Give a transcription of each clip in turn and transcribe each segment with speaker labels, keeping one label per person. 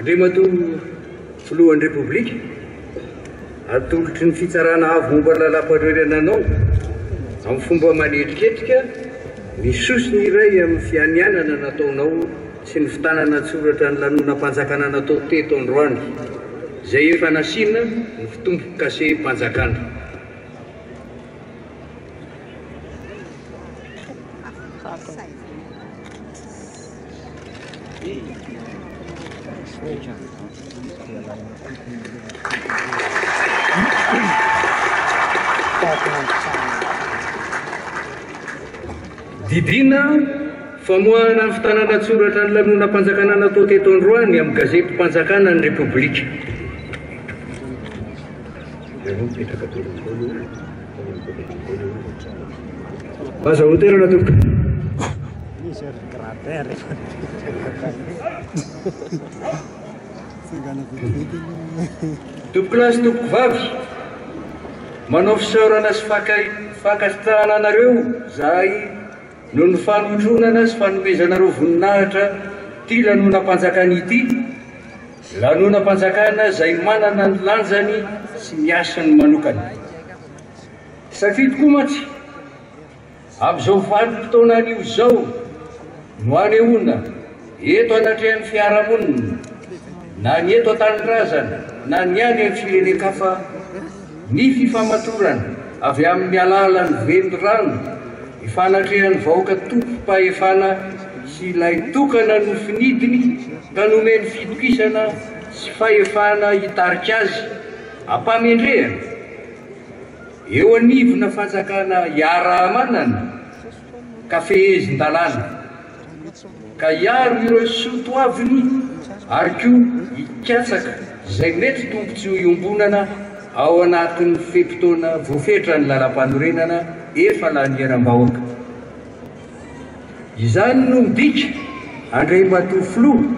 Speaker 1: Andriamato filohan'ny repoblika atolotry ny fitsarana avy momba lalam-paharoerananao amin'ny fomba manetriketrika ny sosiny iray amin'ny fianianana nataonao sy ny fitanana tsoratra ny lanonam-panjakana natao teto androany izay efa nasiana ny fitomboky kase mpanjakana. Didina famoahana ny fitanana tsoratra ny lanonam-panjakana natao teto androany amin'ny gazety mpanjakana ny repoblika. Aza hoterana tompo. Tompoko lahy sy tompoko vavy, manao fisaorana sy fankasitrahana anareo zahay noho ny fanotronana sy fanomezanareo voninahitra ty lanonam-panjakana ity, lanonam-panjakana izay manana ny lanjany sy ny asany manokana. Safidy koa mantsy amin'izao vanim-potoana anio zao no anehoana eto anatrehan'ny fiarahamonina na ny eto an-tanindrazana na ny any amin'ny firenen-kafa ny fifamatorana avy amin'ny alalan'ny vendrano ifanatrehan'ny vahoaka tompo-pahefana sy ilay tokana no finidiny ka nomeny fitokisana sy fahefana hitarika azy ampamendrehana eo anivona fanjakana iarahamanana ka fehezin-dalàna ka iaro ireo sotoaviny ary koa hikatsaka izay mety tombotsy ho iombonana ao anatin'ny fepitoana voafetra ny lalam-panorenana efa lanieram-bahoaka. Izany no midika Andriamato filoha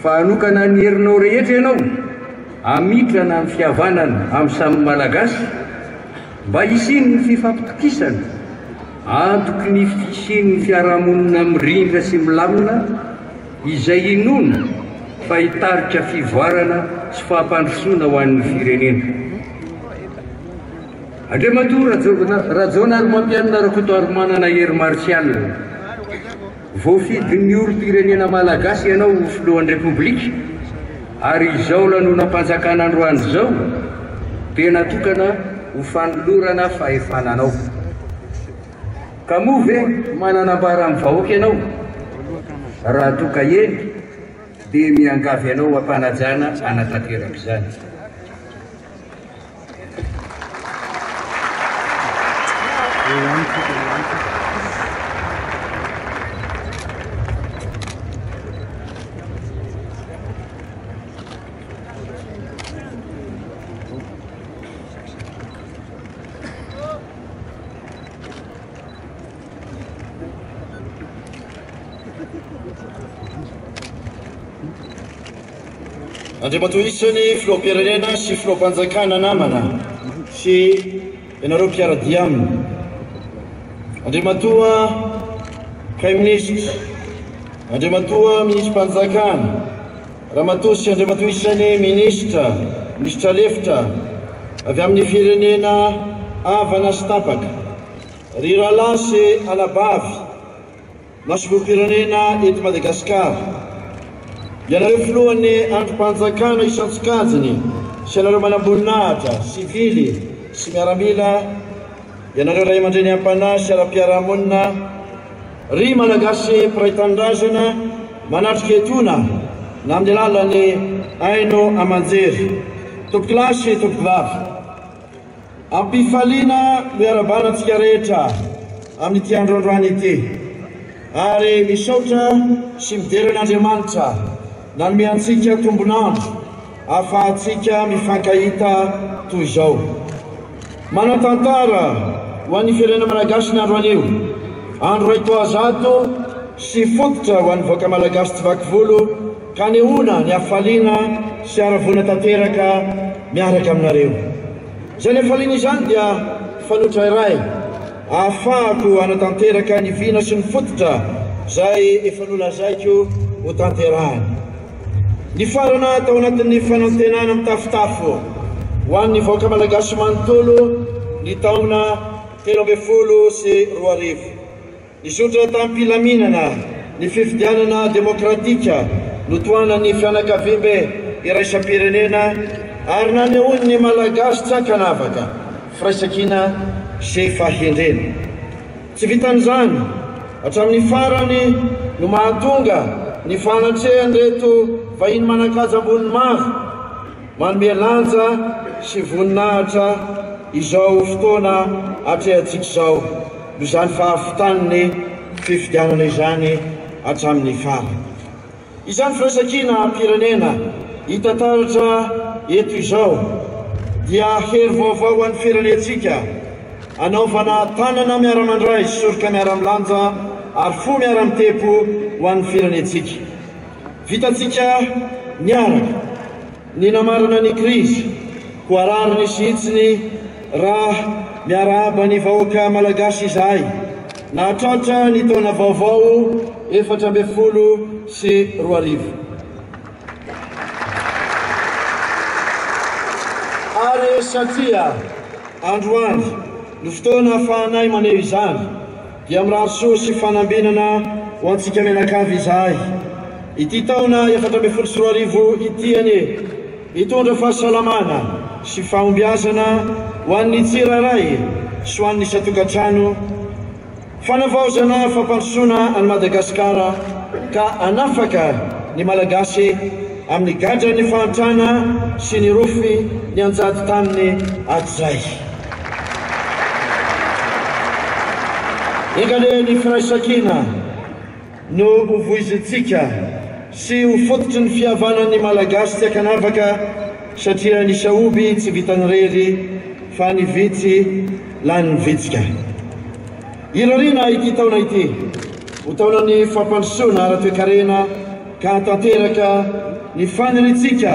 Speaker 1: fa hanokana ny herinao rehetra ianao hamitrana amin'ny fihavanana amin'ny samy malagasy mba hisiny ny fifampitokisana antoky ny fisian'ny fiarahamonina mirindra sy milamina izay inona fa hitarika fivoarana sy fahampandrosoana ho an'ny firenena. Andriamato rajona ary mampianina rakotoary manana hery marsial voafidin'ny olom-pirenena malagasy ianao filohan'ny repoblika ary izao lanonam-panjakana androany izao tena tokana ho fanolorana fahefananao. Ka moa ve mananambara amin'ny vahoaka ianao raha toka eny dia miangavy ianao ampanajana anatanteraka izany.
Speaker 2: Andriamato isany filoham-pirenena sy filoham-panjakana namana sy ianareo mpiaradia aminy. Andriamatoa Prime Ministre, Andriamatoa Ministra-Panjakana, Ramatoa sy Andriamatoa isany Ministra lefitra avy amin'ny firenena avana sy tapaka, ry rahalahy sy alabavy nasorom-pirenena eto Madagasikara. Ianareo filohan'ny androm-panjakana isan-tsokajiny sy ianareo manam-boninahitra sivily sy miaramila, ianareo ray aman-dreny am-panahy sy ara-piarahamonina, ry malagasy mpiray tanindrazana manatrika etona na amin'ny alalany aino amanjery, tompoko lahy sy tompoko vavy, ampifaliana miarabanantsika rehetra amin'ity andro androany ity ary misaotra sy mideran'Andriamanitra nanome antsika tombonandro ahafahantsika mifankahita toy izao. Manatantara ho an'ny firenena malagasy ny andro anio, andro ray toazato sy fototra ho an'ny vahoaka malagasy tsy vaky volo ka anehoana ny hafaliana sy haravona tanteraka miaraka aminareo. Izany hafaliana izany dia fanotra iray ahafahako hanatanteraka ny vina sy ny fototra izay efa nolazaiko ho tanterahany. Ny farana tao anatin'ny fanantenana mitafitafo ho an'ny vahoaka malagasy manontolo ny taona 2024. Nisotra tamin'nympilamignana ny fifidianana demokratika notoanan'ny fianakaviambe iraisam-pirenena ary nanehoany ny malagasy tsakanavaka firaisan-kina sy fahendrena. Tsy vitan'izany hatramin'ny farany no mahatonga ny fanatrehan reto vahiny manakaja ambony maro manome lanja sy voninahitra izao fotoana atrehantsika izao no izany fahafitan'ny fifidianana izany hatramin'ny fara. Izany firaisan-kina pirenena hita taratra eto izao dia hery vaovao an'ny firenentsika anaovana tanana miara-mandray sy soroka miara-milanja ary fo miara-mitepo ho an'ny firenentsika. Vitantsika niaraka ny namarana ny krizy ho arariny sy hitsiny raha miarahaba ny vahoaka malagasy izahay nahatratra ny taona vaovao 2024. Ary satria androany no fotoana ahafahanay maneho izany dia mirarisoa sy fanambinana ho antsika mianakavy izahay. Ity taona 2024 ity anie hitondra fahasalamana sy fahombiazana ho an'ny tsiraray sy ho an'ny satokantrano, fanavaozana fampandrosoana any Madagasikara ka anafaka ny malagasy amin'ny gadra ny fahantrana sy ny rofy ny anjady taminy hatizay. Engane ny firaisan-kina no ho voizintsika sy ho fototry ny fihavanan'ny malagasy tsakanavaka satria ny saoby tsy vitany rery fa ny vitsy lany vitsika. Irariana ity taona ity ho taonany fampandrosoana ara-toekarena ka tanteraka ny faniritsika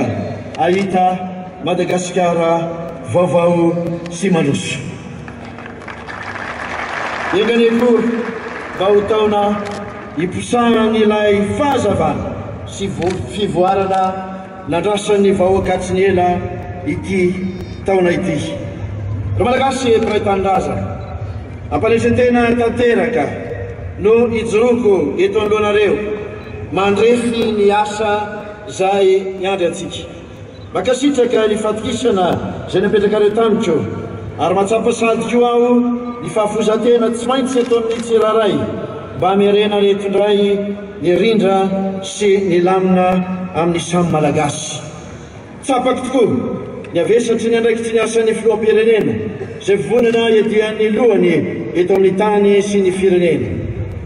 Speaker 2: ahita Madagasikara vaovao sy mandroso. Engany akory mba ho taona hiposana n'ilay fahazavana sy fivoarana nandrasan'ny vahoaka tsy ny ela ity taona ity. Ro malagasy mpiray tanindrazana ampalesentena tanteraka no hijoroko eto anoloanareo mandrefy ny asa zay niandry atsika. Makasitraka ny fatokisana zay napetrakareo tamiko ary matsapa sady koa aho ny fahafozantena tsy maintsy eto amin'ny tsiraray mba miarena netondray ny rindra sy ny lamina amin'ny samy malagasy. Tsapako tokoa ny avesatry ny andraikitry ny asan'ny filoham-pirenena zay vonana iadian'ny lohany eto amin'ny tany sy ny firenena.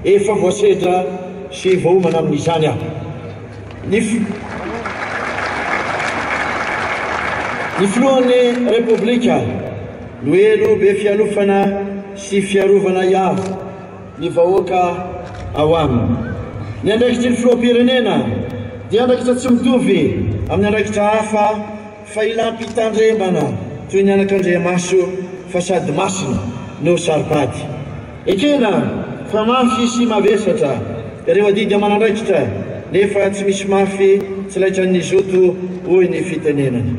Speaker 2: Efa voasedra sy voaomana amin'izany aho. Ny filohan'ny repoblika no elo be fialofana sy fiarovana iavo ny vahoaka ao aminy. Ny andraikitry ny filoham-pirenena dia andraikitra tsy mitovy amin'ny andraikitra hafa fa ilampitandremana toy ny anak'Andriamaso fa sady masina no saripady. Ekena fa mafy sy mavesatra ireo adidy aman'andraikitra nefa tsy misy mafy tsy laitra ny zoto hoy ny fitenenana.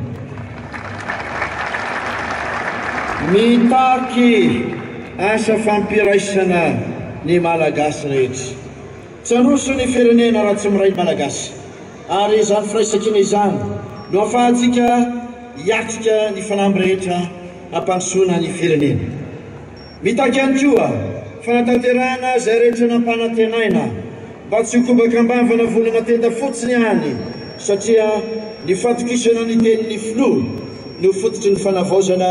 Speaker 2: Mitaky asa fampiraisana ny malagasy rehetra. Tsy handroso ny firenena raha tsy miray malagasy ary izany firaisan-kina izany no ahafahantsika hiatrika ny fanamby rehetra hampandrosoana ny firenena. Mitaky ihany koa fanatanterahana zay rehetra nampanantenaina mba tsy hokobakambavana volana tenda fotsiny ihany satria ny fatokisana ny tenin'ny filoha no fototry ny fanavaozana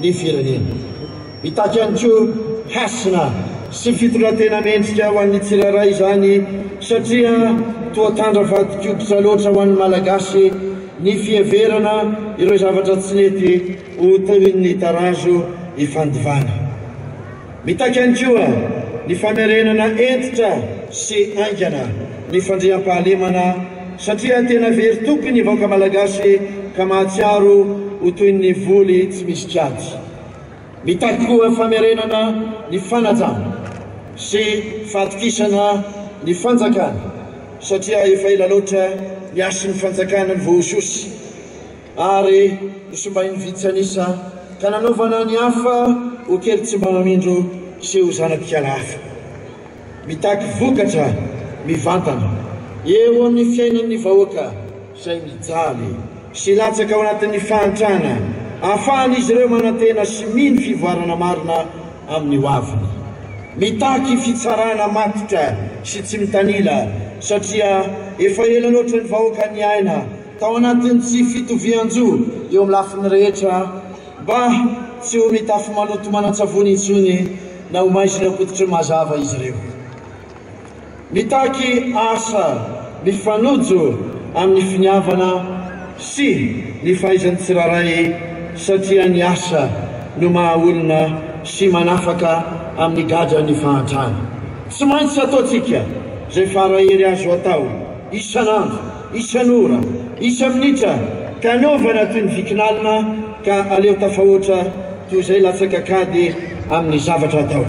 Speaker 2: ny firenena. Mitaky ihany koa hasina sy fitondratena mendrika ho an'ny tsiraray izany satria toa tandra vadik'oditra loatra ho an'ny malagasy ny fiheverana ireo zavatra tsy nety ho toy ny tarazo ifandivana. Mitaky ihany koa ny famerenana entitra sy aingana ny fandriam-pahalemana satria tena very tompy ny vahoaka malagasy ka mahatsiaro ho toy ny voly tsy misy kiady. Mitaky koa famerenana ny fanajana sy fahatokisana ny fanjakana satria efa ela loatra niasy ny fanjakana ny voasosy ary isomba iny vitsy anisa ka nanaovana ny hafa ho kely tsy mba mamindro sy ho zanam-piala hafa mitaky vokatra mivantana eo amin'ny fiainan'ny vahoaka izay mijaly sy latsaka ao anatin'ny fahantrana ahafahan'izy ireo manantena sy mino fivoarana marina amin'ny hoaviny mitaky fitsarana matotra sy tsy mitanila satria efa ela loatra ny vahoaka ny aina tao anatin'ny tsy fitovian-jo eo amin'ny lafiny rehetra mba tsy ho mitafy maloto manan-tsavony intsony na ho maizina koditry mazava izy ireo mitaky asa mifanojo amin'ny finiavana sy ny fahaizan'ny tsiraray satria ny asa no mahaolona sy manafaka amin'ny gadran'ny fahantrana tsy maintsy ataotsika zay farahery azo atao isanandro isanora isa minitra ka anaovana toy ny vikinalina ka aleo tafahoatra toy izay latsaka kady amin'ny zavatra atao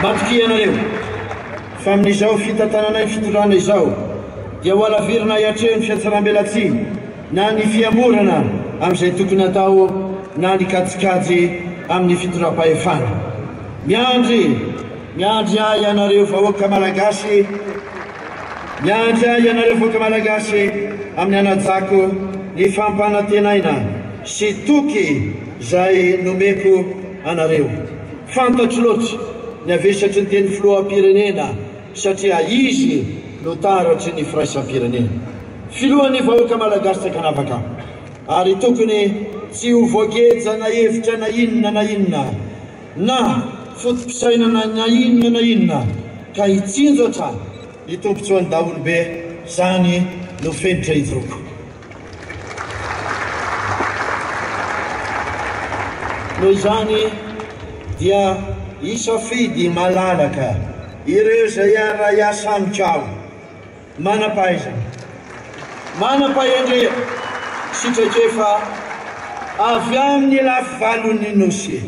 Speaker 2: matoky ianareo fa amin'izao fitantananay fitondrana izao dia ho alavirina hiatreo ny fiatsaram-belatsy na ny fiamorana amin'izay tokony atao na ny kajikajy amin'ny fitondram-pahefana miandry ahy ianareo vahoaka malagasy miandry ahy ianareo vahoaka malagasy amin'ny anajako ny fampanantenaina sy toky izay nomeko anareo fantatro loatra ny avesatry ny teny filoham-pirenena satria izy no taratry ny firaisam-pirenena filohan'ny vahoaka malagasy tsakanavaka ary tokony tsy ho voageja na hevitra na inona na fotom-pisainana na inona ka hitsinjo hatrany ny tompontsoan'ny daholobe zany no fenitra hidroko noho izany dia isafidy malalaka ireo zay ara iasa amikao manam-pahendrea sitrakefa avy amin'ny lafy valon'ny nosy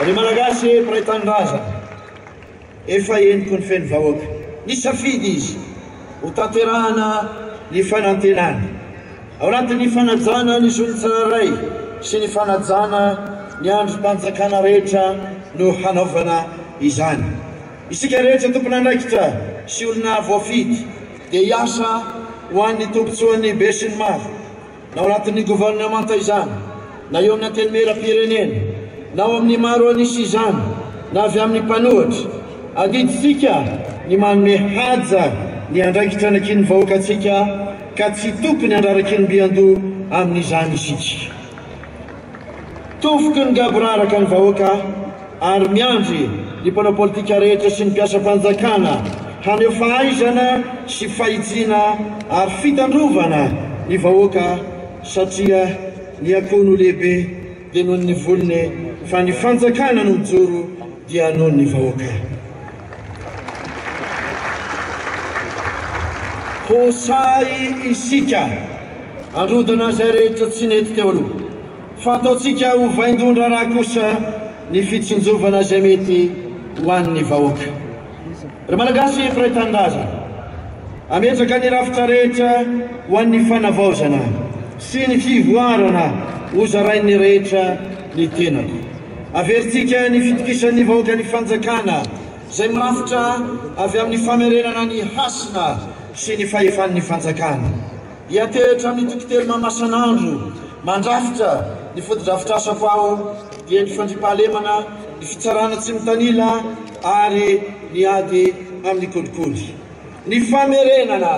Speaker 2: ry malagasy mpiray tanindrazana efa eniko ny feny vahoaka nisafidy izy ho tanterahana ny fanantenana ao anatin'ny fanajana ny zon'ny tsiraray sy ny fanajana ny androm-panjakana rehetra no hanaovana izany isika rehetra tompony andraikitra sy olona voafidy dia hiasa ho an'ny tompontsoan'ny be sy ny maro na ao anatin'ny gouvernemanta izany na eo amin'ny antenimera-pirenena na ao amin'ny maro anisy izany na avy amin'ny mpanohatra adiditsika ny manome haja ny andraikitra anakin'ny vahoaka atsika ka tsy tokony andraraky ny mbiando amin'izany isika tofoky ny gaboraraka ny vahoaka ary miandry ny mpanao politika rehetra sy ny mpiasa-panjakana haneo fahaizana sy fahitsiana ary fitandrovana ny vahoaka satria ny akono lehibe dia noho ny volony fa ny fanjakana no mijoro dia noho ny vahoaka hosay isika androdana zay rehetra tsy nety teo aloha fa ataotsika ho vaindondra raha kosa ny fitsinjovana zay mety ho an'ny vahoaka ry malagasy mpiray tanindrazana ametraka ny rafitra rehetra ho an'ny fanavaozana sy ny fivoarana ho zarain'ny rehetra ny tenako averitsika ny fitokisan'ny vahoaka ny fanjakana zay mirafitra avy amin'ny famerenana ny hasina sy ny fahefan'ny fanjakana hiatehitra amin'ny tokotelo mamasan'andro mandrafitra ny fotodrafitrasako ao dia ny fandripahalemana ny fitsarana tsy mitanila ary ny ady amin'ny kolikoly ny famerenana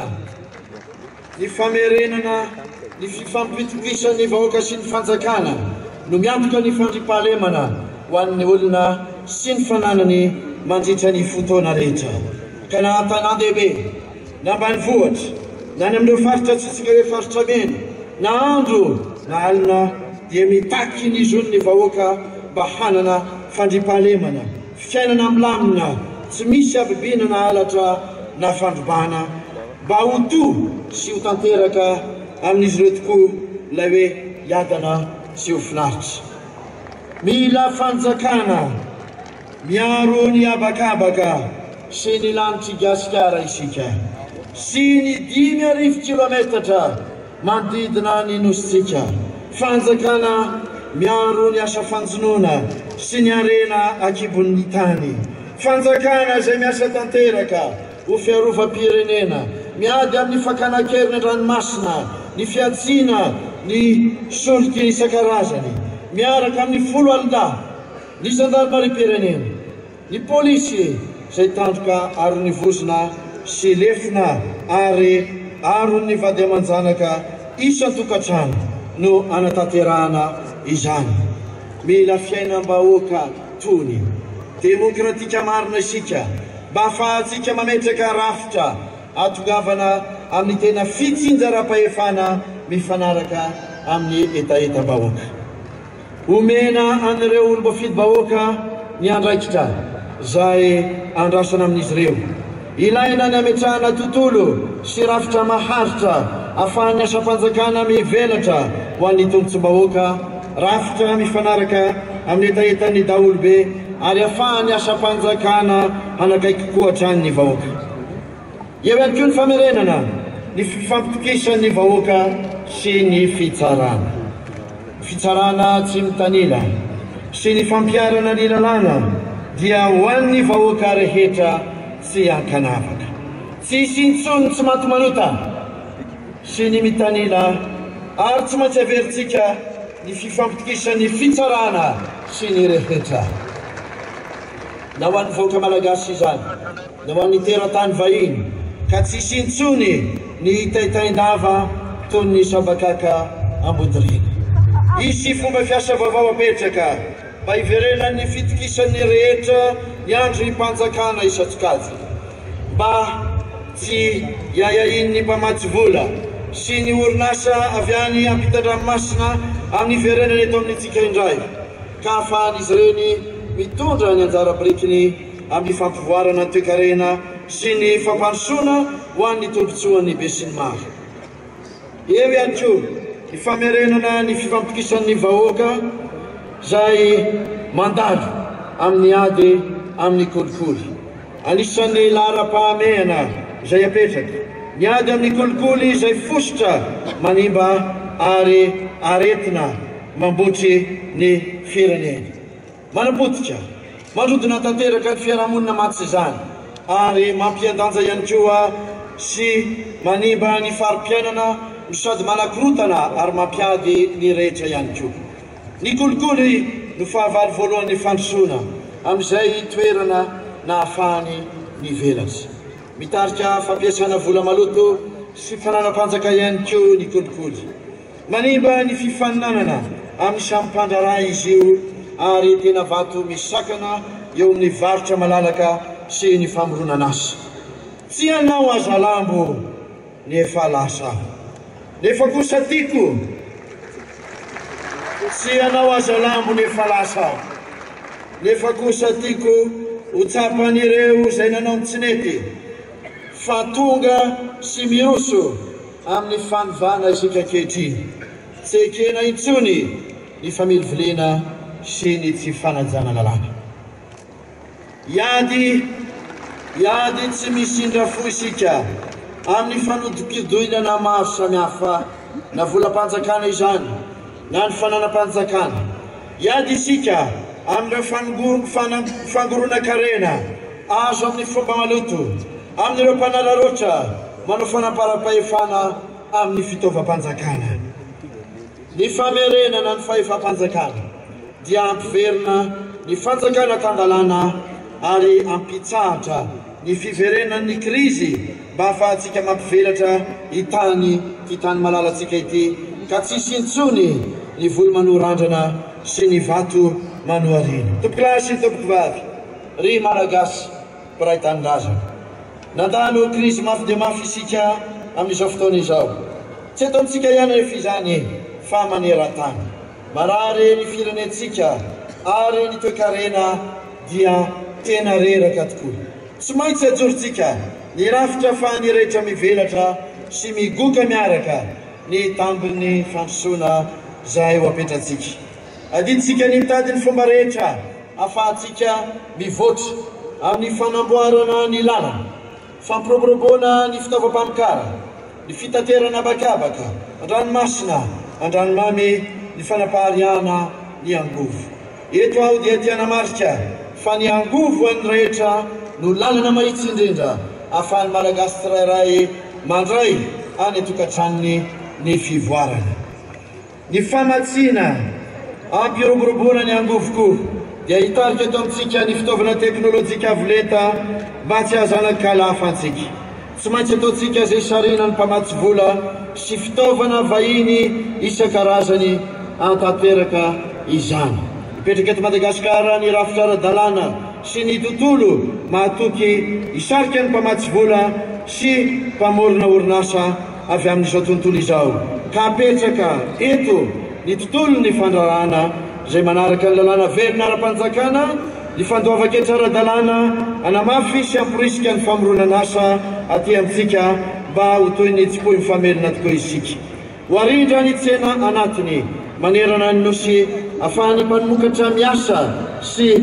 Speaker 2: ny fifampitokisan'ny vahoaka sy ny fanjakana no miantoka ny fandripahalemana ho an'ny olona sy ny fananany mandritra ny fotoana rehetra ka na tanàn-dehibe na ambany vohatra na ny amin'ireo faritra tsitsika hoe faritra mena na andro na alina dia mitaky ny zon'ny vahoaka mba hanana fandripahalemana fiainana milamina tsy misy abibiana na halatra na fandrobana mba ho to sy ho tanteraka amin'izy ireo tokoa ilay hoe hiadana sy ho finaritra mila fanjakana miaro ny abakabaka sy ny lanitry gasikara isika sy ny 5,000 kilometatra manodidina ny nositsika fanjakana miaro ny asa fanjonona sy ny arena akibon'ny tany fanjakana izay miasa tanteraka ho fiarovam-pirenena miady amin'ny fakanakeriny ranomasina ny fiatsina ny solika isan-karazany miaraka amin'ny 10 alina ny zandarmariam-pirenena ny polisy izay tandroka arony vozona sy lefina ary arony vady aman-janaka isan-tokantrano no anatanterahana izany mila fiainam-bahoaka tony demokratika marina isika mba ahafahantsika mametraka rafitra atongavana amin'ny tena fitsinjaram-pahefana mifanaraka amin'ny etaeta-bahoaka omena an'ireo olom-bafidy-bahoaka ny andraikitra izay andrasana amin'izy ireo ilaina ny ametrahana tontolo sy rafitra maharitra ahafahan'ny asa-panjakana mivelatra ho an'ny tombotsom-bahoaka rafitra mifanaraka amin'ny etaetan'ny daolobe ary ahafahan'ny asa-panjakana hanakaiky koa hatrany ny vahoaka eo ihany koa ny famerenana ny fifampitokisan'ny vahoaka sy ny fitsarana tsy mitanila sy ny fampiarana ny lalàna dia ho an'ny vahoaka rehetra tsy ankanavaka tsy isintsony tsy matomanota sy ny mitanila ary tsy maintsy averintsika ny fifampitokisan'ny fitsarana sy ny rehetra na ho an'ny vahoaka malagasy izany na ho an'ny teratany vahiny ka tsy isintsony ny itaitaindava toy ny sabakaka ambodirina isy fomba fiasa vaovao apetraka mba hiverenan'ny fitokisan'ny rehetra ny andro impanjakana isatsikazy mba tsy hiahiahin'ny mpamatsy vola sy ny orinasa avy any ampitan-dranomasina amin'ny verenana eto amin'ntsika indray ka ahafahan'izy ireny mitondra ny anjara birikiny amin'ny fampivoarana ny toe-karena sy ny fampandrosoana ho an'ny tombotsoan'ny be sy ny maro eo ihany koa ny famerenana ny fifampitokisan'ny vahoaka izay mandalo amin'ny ady amin'ny kolikoly anisan'ny lara-pahamehana izay apetraka ny ady amin'ny kolikoly izay fosotra manimba ary aretina mambotry ny firenena manapotika mandrodina tanteraka ny fiarahamonina matsy izany ary mampiandanja ihany koa sy manimba ny farim-piainana no sady manakorotana ary mampiady ny rehetra ihany koa ny kolikoly no fahavalo voalohan'ny fandrosoana amin'izay toerana na ahafahany ny velatsy mitarika fampiasana vola maloto sy fananam-panjaka ihany koa ny kolikoly manimba ny fifaninanana amin'ny samym-pandrara izy io ary tena vato misakana eo amin'ny varotra malalaka sy ny famoronana asa tsy anao aza lambo ny efa lasa nefa kosa tiako tsy anao aza lambo ny efa lasa nefa kosa tiako ho tsapan'ireo izay nanao mitsinety fa tonga sy miroso amin'ny fanovana isika ankehitriny tsy ekena intsony ny familivolena sy ny tsy fanajana lalàna iady tsy misindra fo isika amin'ny fanodikidoinana maro samihafa na volam-panjakana izany na ny fananam-panjakana iady isika amin'ireo fangorona-karena azo amin'ny fomba maloto amin'ireo mpanalaroatra manao fanampara-pahefana amin'ny fitaovam-panjakana ny famerenana ny fahefam-panjakana dia ampiverina ny fanjakana tandalana ary ampitsahatra ny fiverenan'ny krizy mba ahafahantsika mampivelatra itany ty tany malalatsika ity ka tsy isintsony ny volo manorandrana sy ny vato manoarina tompoko lahy sy tompoko vavy ry malagasy mpiray tany-drazana nandalo krizy mafy dia mafy isika amin'izao fotoana izao tsy eto amintsika ihany rehefa izany fa maneran-tany marary ny firenentsika ary ny toe-karena dia tena reraka tokoa tsy maintsy ajorontsika ny rafitra fa ny rehetra mivelatra sy migoka miaraka ny tambin'ny fandrosoana izay ho apetratsika adintsika ny mitady ny fomba rehetra afahantsika mivoatra amin'ny fanamboarana ny lalana, fampiroboroboana ny fitaovam-pamokara, ny fitaterana bakabaka, andranomasina, andranomamy, ny fanapahariana ny angovo. Eto aho dia tiana marika fa ny angovo any rehetra no lalana mahitsy indrindra ahafahan'ny malagasy tsirairay mandray any atokantranony ny fivoarana. Ny famatsiana ampiroboroboana ny angovoko dia hitarika eto amintsika ny fitaovana teknôlôjika avolenta mba tsy hazanakalafa antsika. Tsy maintsy ataontsika izay sarina ny mpamatsy vola sy fitaovana vahiny isan-karazany antanteraka izany. Mipetraka eto Madagasikara ny rafitra ara-dalàna sy ny tontolo mahatoky hisarika ny mpamatsy vola sy mpamorona orinasa avy amin'izao tontolo izao. Ka apetraka eto ny tontolo ny fandrarana izay manaraka ny lalàna verina ara-panjakana, ny fandoava-kevitra ara-dalàna anamafy sy amporisika ny famoronana asa aty amintsika mba ho toy ny tsy poy mifamerina tokoa isika. Ho arindra ny tsena anatiny manerana ny nosy ahafahan'ny mpanomokatra miasa sy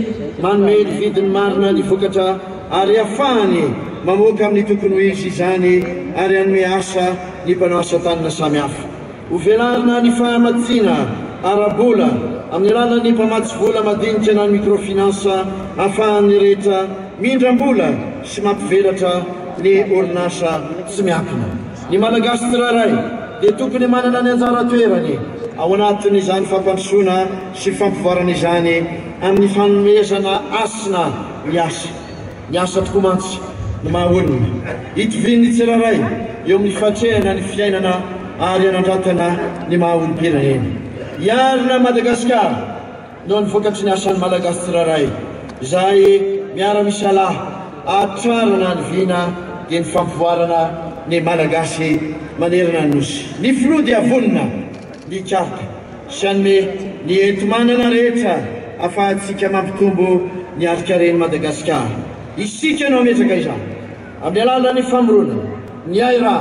Speaker 2: manome ny vidiny marina ny vokatra ary ahafahany mamoaka amin'ny tokony ho izy izany ary hanome asa ny mpanao asa tanana samihafa. Ho velarina ny fahamatsiana ara-bola amin'ny alalan'ny mpamatsy vola madinika na ny microfinansa ahafahan'ny rehetra mindram-bola sy mampivelatra ny orinasa tsy miakina. Ny malagasy tsirairay dia tokony manana ny anjara toerany ao anatin'izany fampandrosoana sy fampivoarana izany amin'ny fanomezana asina ny asa tokoa mantsy ny maha-olona hitovian'ny tsirairay eo amin'ny fatrehana ny fiainana ary anandratana ny maha-olom-pirenena. Iarina Madagasikara no ny vokatry ny asan'ny malagasy tsirairay izay miara-misalahy atrarana ny vina dia ny fampivoarana ny malagasy manerana ny nosy. Ny filoha dia vonona mikarika sy hanome ny ento-manana rehetra ahafahantsika mampitombo ny arikaren'i Madagasikara. Isika no ametraka izany amin'ny alalan'ny famorona, ny aira,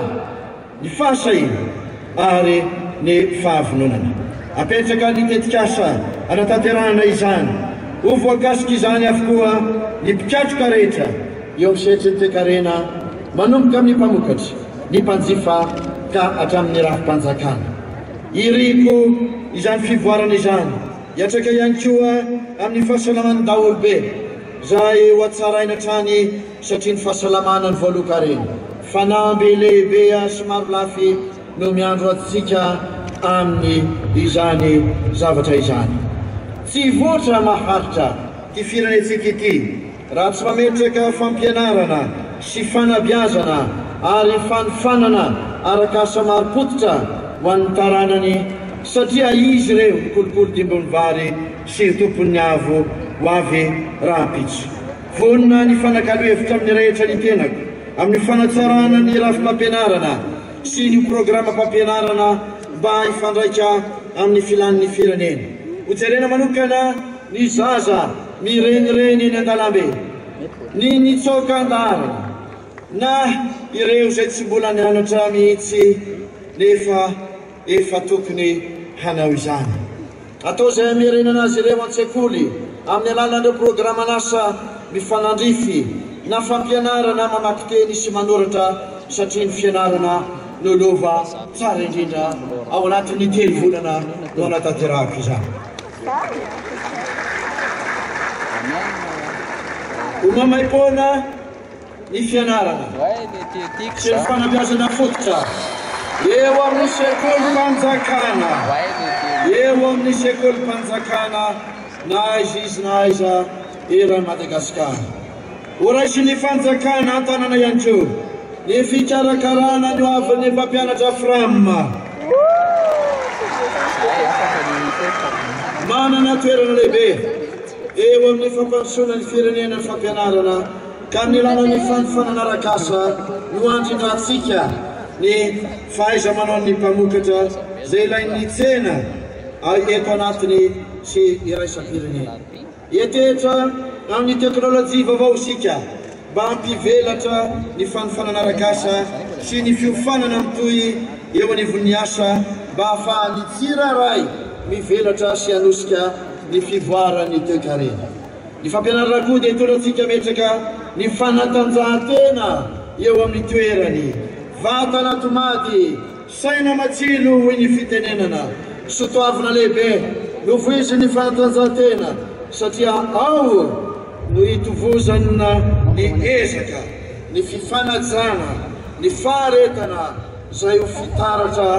Speaker 2: ny fahasahiana ary ny fahavononana. Apetraka ny tetikasa anatanterahana izany ho voakasika izany avokoa ny mpikatroka rehetra eo amin'ny sehatry ny toe-karena manomboka amin'ny mpamokatra, ny mpanjifa ka hatramin'ny rafim-panjakana. Iriko izany fivoarana izany hiatraka ihany koa amin'ny fahasalaman'ny daholobe izay ho atsaraina hatrany satria ny fahasalamana ny voalohan-karena. Fanamby lehibe sy maro lafy no miandro atsika amin'ny izany zavatra izany. Tsy voatra maharitra ty firenentsika ity raha tsy mametraka fampianarana sy fanabeazana ary fanofanana araka-asa maro-potitra ho an'ny taranany satria izy ireo kolokolo dimbony vary sy tompony avo ho avy raha-pitso. Vonona ny fanakalo-hevitra amin'ny rehetra ny tenako amin'ny fanatsarana ny rafim-pampianarana sy ny programa-pampianarana mba hifandraika amin'ny filan'ny firenena. Ho jerena manokana ny zaza mirenireny eny an-dalambe, ny nitsoka an-darana na ireo izay tsy mbola nianatra mihitsy nefa efa tokony hanao izany. Atao izay mirenana azy ireo an-tsekoly amin'ny alalan'ireo programan'asa mifanandrify na fampianarana mamaky teny sy manoratra satria ny fianarana no lova tsara indrindra ao anatin'ny 3 volana no anatanterahako izany. Ho mamaim-poana ny fianarana sy ny fanabeazana fototra eo amin'ny sekolim-panjakana, eo amin'ny sekolim-panjakana na aiza izy na aiza eran'i Madagasikara. Ho raisy ny fanjakana an-tanana ihany koa ny fikarakarana ny hoavin'ny mpampianatra framma. Manana toerana lehibe eo amin'ny fampandrosoana ny firenena ny fampianarana ka amin'ny alalan'ny fanofanana arak'asa no andrindratsika ny fahaiza-manao ny mpamokatra izay ilain'ny tsena eto anatiny sy iraisam-pirenena. Hiatetra amin'ny teknôlôjia vaovao isika mba hampivelatra ny fanofanana arak'asa sy ny fiofanana mitoy eo anivon'ny asa mba ahafahan'ny tsirairay mivelatra sy anosika ny fivoarany toe-karena. Ny fampianarana koa dia torantsika metraka ny fanatanjahantena eo amin'ny toerany, vatana tomady, saina matsilo hoy ny fitenenana, sotoavina lehibe no voizy ny fanatanjahantena satria ao no hitovozana ny ezaka, ny fifanajana, ny faharetana zay ho fitaratra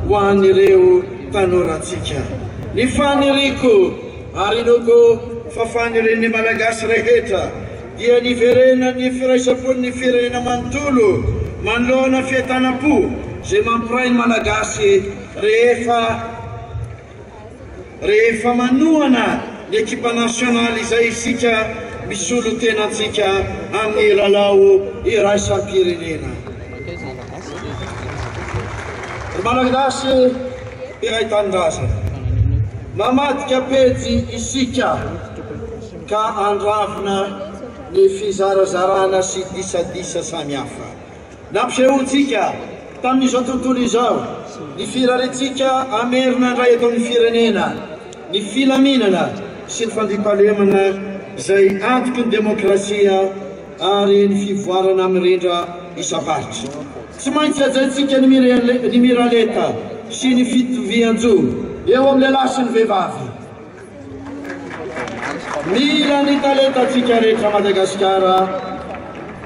Speaker 2: ho an'ireo tanorantsika. Ny faniriko ary inoko fa fanireny malagasy rehetra dia niverena ny firaisam-pon'ny firenena manontolo manoloana fiatanam-po zay mampiray ny malagasy rehefa manoana ny ekipa nasionaly izay isika misolo tenantsika amin'ny lalao iraisam-pirenena. Malagasy mpiray tanindrazana mamadika pejy isika ka andravina ny fizarazarana sy disadisa samihafa. Nampisehoantsika tamin'izao tontolo izao ny firarentsika amerina indray eto amin'ny firenena, ny filaminana sy ny fandrimpahalemana zay antoky ny demokrasia ary ny fivoarana mirindra isaparitra. Tsy maintsy ajaintsika ny miraleta sy ny fitovianjo eo amin'ny lehilahy sy ny vehivavy. Mila ny talentantsika rehetra Madagasikara,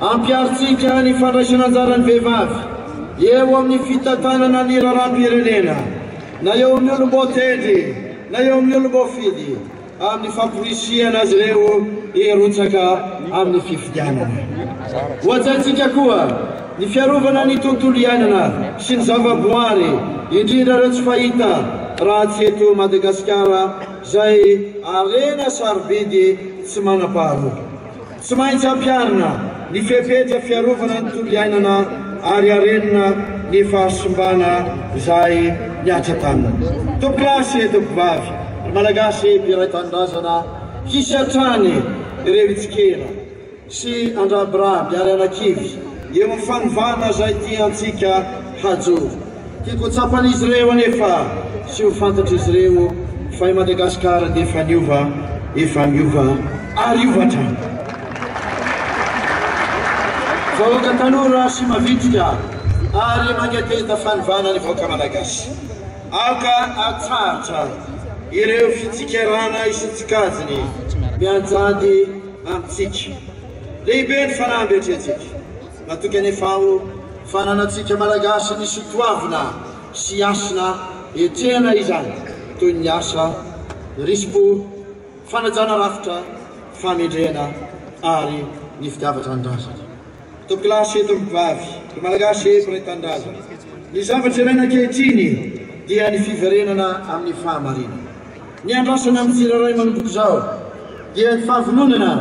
Speaker 2: ampiaritsika ny fandraisana anjarany vehivavy eo amin'ny fitantanana ny raharaham-pirenena, na eo amin'ny olom-boatendry, na eo amin'ny olom-boafidy, amin'ny famporisiana azy ireo hirotsaka amin'ny fifidianana. Hoajaintsika koa ny fiarovana ny tontolo iainana sy ny zavaboary, indrindra ireo tsy fahita raha tsy eto Madagasikara zay arena sarobidy tsy manam-paharoa. Tsy maintsy ampiarina ny fepetra fiarovana ny tontolo iainana ary arenina ny fahasombana zay niatra tamina. Tompilasy tompivavy malagasy mpiray tanindrazana hisatrany ireo itsikera sy andrabiraby ary anakivy eo amin'ny fanovana zay tiantsika hajoro. Tiako tsapan'izy ireo anefa sy ho fantatr'izy ireo fa i Madagasikara dia efa miova ary iovatra. Vahoaka tanora sy mavitrika ary mangeteza fanovana ny vahoaka malagasy. Aka atsaratra ireo fitsikerana isitsikaziny mianjady amintsika. Lehibe ny fanamby atreantsika. Matoky anefa ao fananatsika malagasy ny sotoavina sy asina etrehana izany toy ny asa, rispo, fanajana rafitra, famendrena ary ny fitiavatra andrazana. Tompilasy eto mivavy, malagasy mpiray tanindrazana. Ny zavatra ilaina ankehitriny dia ny fiverenana amin'ny fahamarina. Ny andrasana amin'ny tsirairay manomboka izao dia ny fahavononana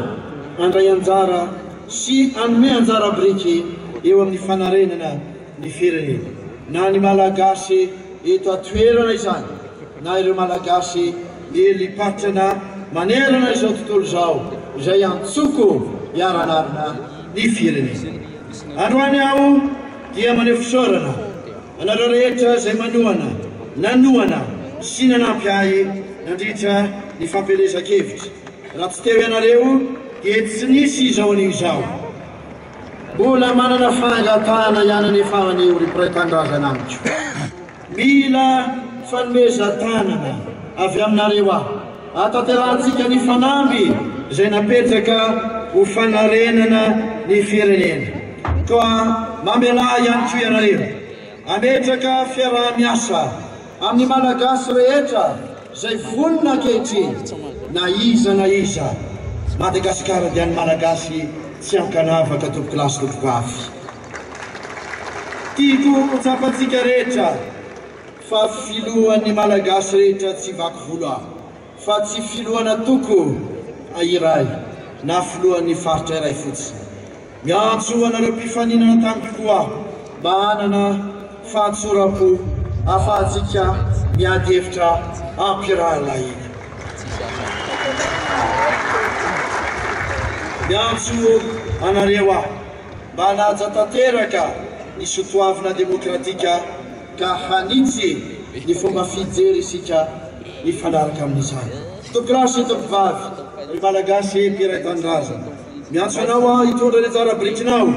Speaker 2: andray anjara sy anome anjara biriky eo amin'ny fanarenana ny firenena. Na ny malagasy eto atoerana izany, na ireo malagasy elipatrana manerana izao tontolo izao izay antsoko hiaranarina ny firenena. Androany aho dia maneho fisaorana anareo rehetra izay nanoana sy nanampy ahy nandritra ny fampelezan-kevitra. Raha tsy teo ianareo dia tsy nisy izao an'io izao. Mbola manana fanangatahana ihany anefa an'io ry mpiray tanindrazana amiko. Mila fanomezan-tanana avy aminareo aho. Atanterantsika ny fanamby izay napetraka ho fanarenana ny firenena. Ka mamela ihany koa ianareo. Ametraka fiaraha-miasa amin'ny malagasy rehetra izay vonona ankehitriny na iza. Madagasikara dia ny malagasy tsy ankanavaka tompokilasy tompivavy. Tiako tsapantsika rehetra fa filohan'ny malagasy rehetra tsy vaky volo aho, fa tsy filohana toko iray na filohan'ny faritra iray fotsiny. Miantso anareo mpifaninana tamiko koa mba hanana fahatsoram-po ahafahantsika miady hevitra ampirahana iny. Miantso anareo aho mba hanaja tanteraka ny sotoavina demokratika ka hanitsy ny fomba fijery isika ifanaraka amin'izany. Tompirasy tompivavy ry malagasy mpiray tanindrazana miantso anao hitondra ny tsara birikinao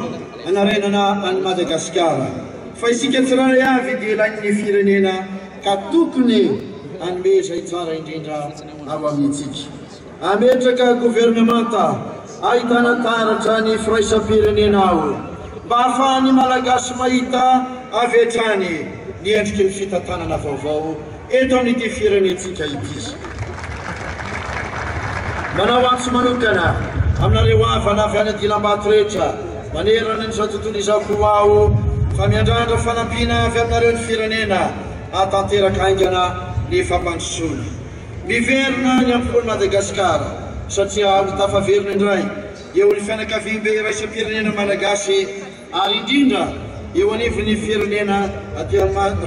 Speaker 2: anarenana any Madagasikara fa isika tsirairay avy dia ilain'ny firenena ka tokony anomeza tsara indrindra ao amintsika. Ametraka gouvernemanta ahitana taratra ny firaisam-pirenena ao mba ahafahan'ny malagasy mahita avy hatrany ny endriky ny fitantanana vaovao eto amin'ity firenentsika ity. Manao antso manokana aminareo havana avy any Adilambato rehetra manerana n'izao tontolo izao koa aho fa miandrandra fanampiana avy aminareo ny firenena hatanteraka haingana ny fampandrosoana. Miverina ny ampony Madagasikara satria aho tafaverina indray eo ny fianakaviam-be raisam-pirenena malagasy ary indrindra eo anivon'ny firenena aty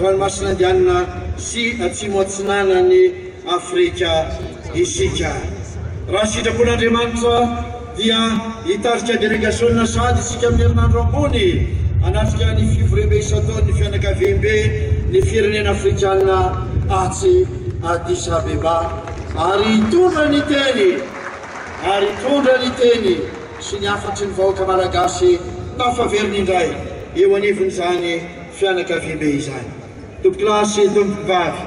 Speaker 2: ranomasina indianina sy atsimo atsinanan'ny Afrika isika. Raha sitrapon'Andriamanitra dia hitarika délégation sady isika amin'ny herinandro ambony anatrika ny fivorimbe isa-taon'ny fianakaviam-be ny firenena afrikanina atsy Addis Abeba ary hitondra ny teny sy ny afatry ny vahoaka malagasy tafaverina indray eo anivon'izany fianakaviam-be izany. Tompokilasy tompivavy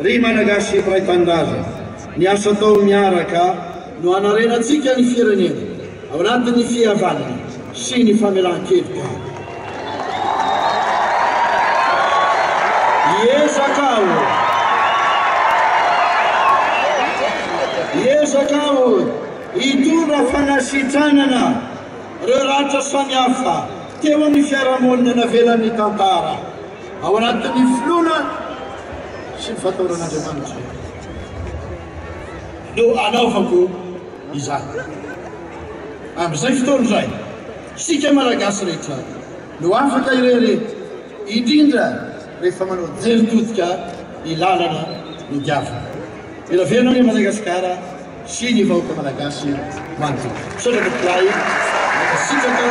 Speaker 2: ry malagasy mpiray tanindrazana ny asa tao miaraka no anarenantsika ny firenena ao anatin'ny fihavanana sy ny famelan-keloka. Iezaka aho hitondra fanasitranana reo ratra samihafa teo amin'ny fiarahamonina navelan'ny tantara ao anatin'ny filona sy ny fataoran'Andriamanitra no anaovako izany. Amin'izay fotoana izay sika malagasy rehetra no afaka irery indrindra rehefa manao jery-totika ny lalana no diavana. Ilaverina ny Madagasikara sy ny vahoaka malagasy manontolo. Misaotra tompolay, sitraka